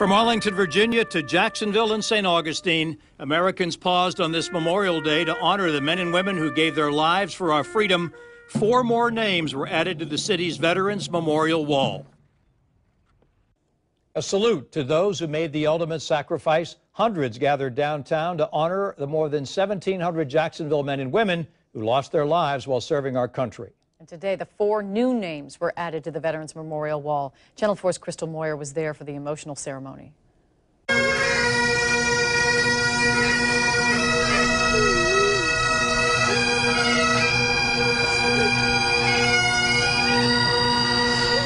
From Arlington, Virginia to Jacksonville and St. Augustine, Americans paused on this Memorial Day to honor the men and women who gave their lives for our freedom. 4 more names were added to the city's Veterans Memorial Wall. A salute to those who made the ultimate sacrifice. Hundreds gathered downtown to honor the more than 1,700 Jacksonville men and women who lost their lives while serving our country. And today, the 4 new names were added to the Veterans Memorial Wall. Channel 4's Crystal Moyer was there for the emotional ceremony.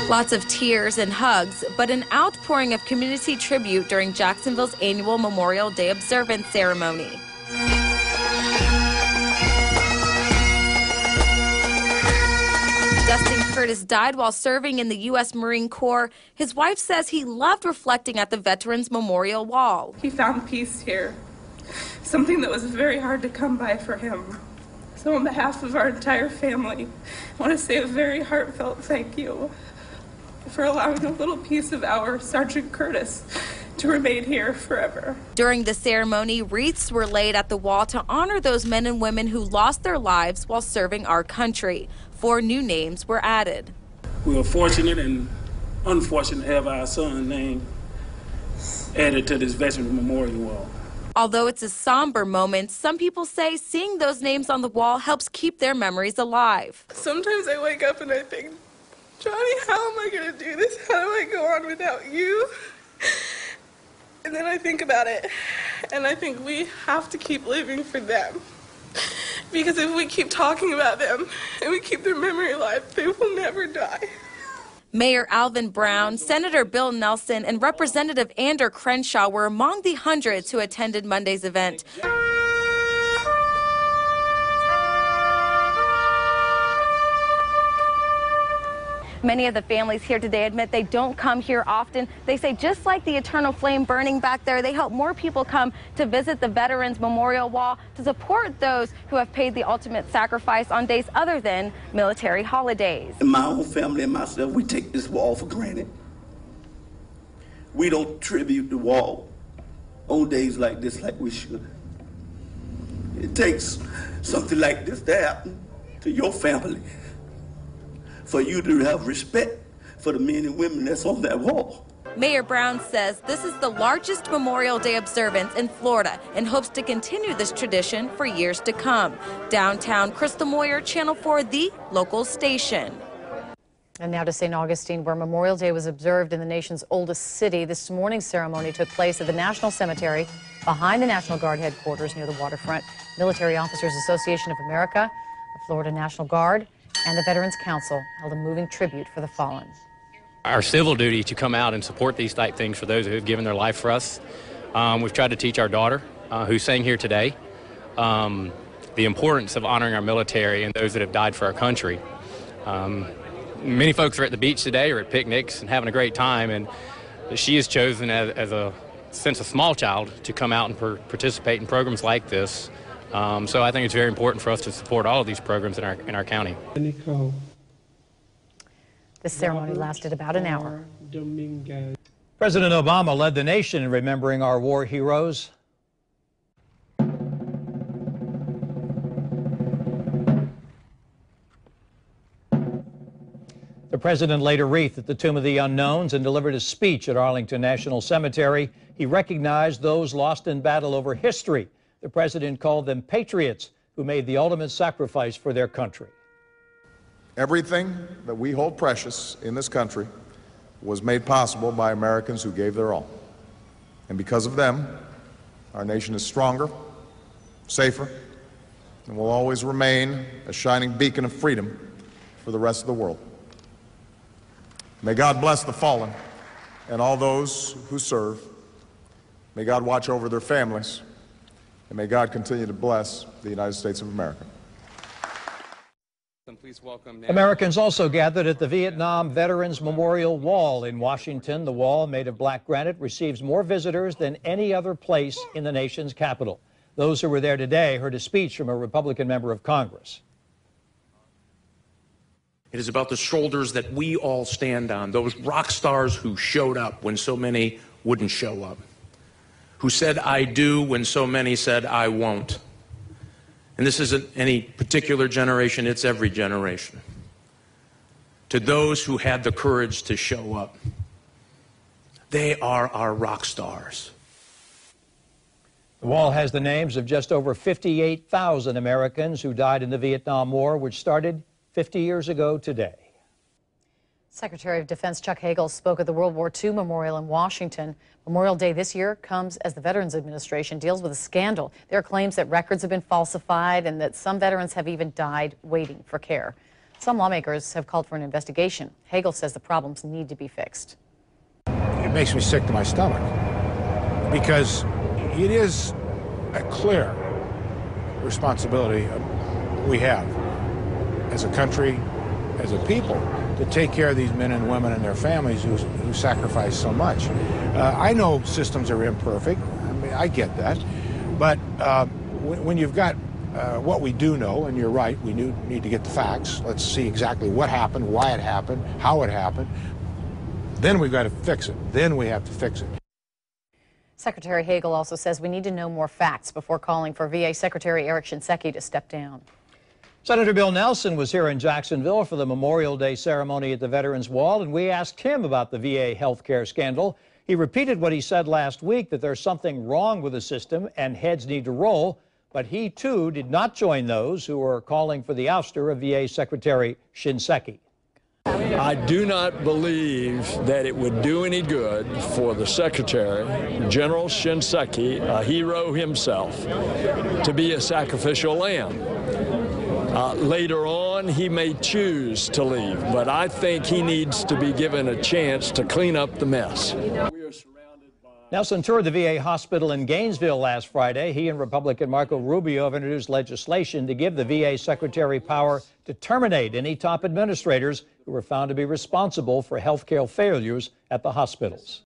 Lots of tears and hugs, but an outpouring of community tribute during Jacksonville's annual Memorial Day observance ceremony. Dustin Curtis died while serving in the U.S. Marine Corps. His wife says he loved reflecting at the Veterans Memorial Wall. He found peace here, something that was very hard to come by for him. So on behalf of our entire family, I want to say a very heartfelt thank you for allowing a little piece of our Sergeant Curtis to remain here forever. During the ceremony, wreaths were laid at the wall to honor those men and women who lost their lives while serving our country. 4 new names were added. We were fortunate and unfortunate to have our son's name added to this Veterans Memorial Wall. Although it's a somber moment, some people say seeing those names on the wall helps keep their memories alive. Sometimes I wake up and I think, Johnny, how am I going to do this? How do I go on without you? And then I think about it, and I think we have to keep living for them. Because if we keep talking about them and we keep their memory alive, they will never die. Mayor Alvin Brown, Senator Bill Nelson, and Representative Ander Crenshaw were among the hundreds who attended Monday's event. Many of the families here today admit they don't come here often. They say just like the eternal flame burning back there, they hope more people come to visit the Veterans Memorial Wall to support those who have paid the ultimate sacrifice on days other than military holidays. In my own family and myself, we take this wall for granted. We don't tribute the wall on days like this like we should. It takes something like this to happen to your family, for you to have respect for the men and women that's on that wall. Mayor Brown says this is the largest Memorial Day observance in Florida and hopes to continue this tradition for years to come. Downtown, Crystal Moyer, Channel 4, the local station. And now to St. Augustine, where Memorial Day was observed in the nation's oldest city. This morning's ceremony took place at the National Cemetery behind the National Guard headquarters near the waterfront. Military Officers Association of America, the Florida National Guard, and the Veterans Council held a moving tribute for the fallen. Our civil duty to come out and support these type things for those who have given their life for us. We've tried to teach our daughter, who sang here today, the importance of honoring our military and those that have died for our country. Many folks are at the beach today or at picnics and having a great time, and she has chosen since a small child to come out and participate in programs like this. So I think it's very important for us to support all of these programs in our county. This ceremony lasted about an hour. President Obama led the nation in remembering our war heroes. The president laid a wreath at the Tomb of the Unknowns and delivered a speech at Arlington National Cemetery. He recognized those lost in battle over history. The president called them patriots who made the ultimate sacrifice for their country. Everything that we hold precious in this country was made possible by Americans who gave their all. And because of them, our nation is stronger, safer, and will always remain a shining beacon of freedom for the rest of the world. May God bless the fallen and all those who serve. May God watch over their families. And may God continue to bless the United States of America. Please welcome Americans also gathered at the Vietnam Veterans Memorial Wall in Washington. The wall, made of black granite, receives more visitors than any other place in the nation's capital. Those who were there today heard a speech from a Republican member of Congress. It is about the shoulders that we all stand on, those rock stars who showed up when so many wouldn't show up, who said I do when so many said I won't. And this isn't any particular generation, it's every generation. To those who had the courage to show up, they are our rock stars. The wall has the names of just over 58,000 Americans who died in the Vietnam War, which started 50 years ago today. Secretary of Defense Chuck Hagel spoke at the World War II Memorial in Washington. Memorial Day this year comes as the Veterans Administration deals with a scandal. There are claims that records have been falsified and that some veterans have even died waiting for care. Some lawmakers have called for an investigation. Hagel says the problems need to be fixed. It makes me sick to my stomach because it is a clear responsibility we have as a country, as a people, to take care of these men and women and their families who sacrifice so much. I know systems are imperfect. I mean, I get that. But when you've got what we do know, and you're right, we need to get the facts. Let's see exactly what happened, why it happened, how it happened. Then we've got to fix it. Then we have to fix it. Secretary Hagel also says we need to know more facts before calling for VA Secretary Eric Shinseki to step down. Senator Bill Nelson was here in Jacksonville for the Memorial Day ceremony at the Veterans Wall, and we asked him about the VA health care scandal. He repeated what he said last week, that there's something wrong with the system and heads need to roll, but he too did not join those who are calling for the ouster of VA Secretary Shinseki. I do not believe that it would do any good for the Secretary, General Shinseki, a hero himself, to be a sacrificial lamb. Later on, he may choose to leave, but I think he needs to be given a chance to clean up the mess. Nelson toured the VA hospital in Gainesville last Friday. He and Republican Marco Rubio have introduced legislation to give the VA secretary power to terminate any top administrators who were found to be responsible for health care failures at the hospitals.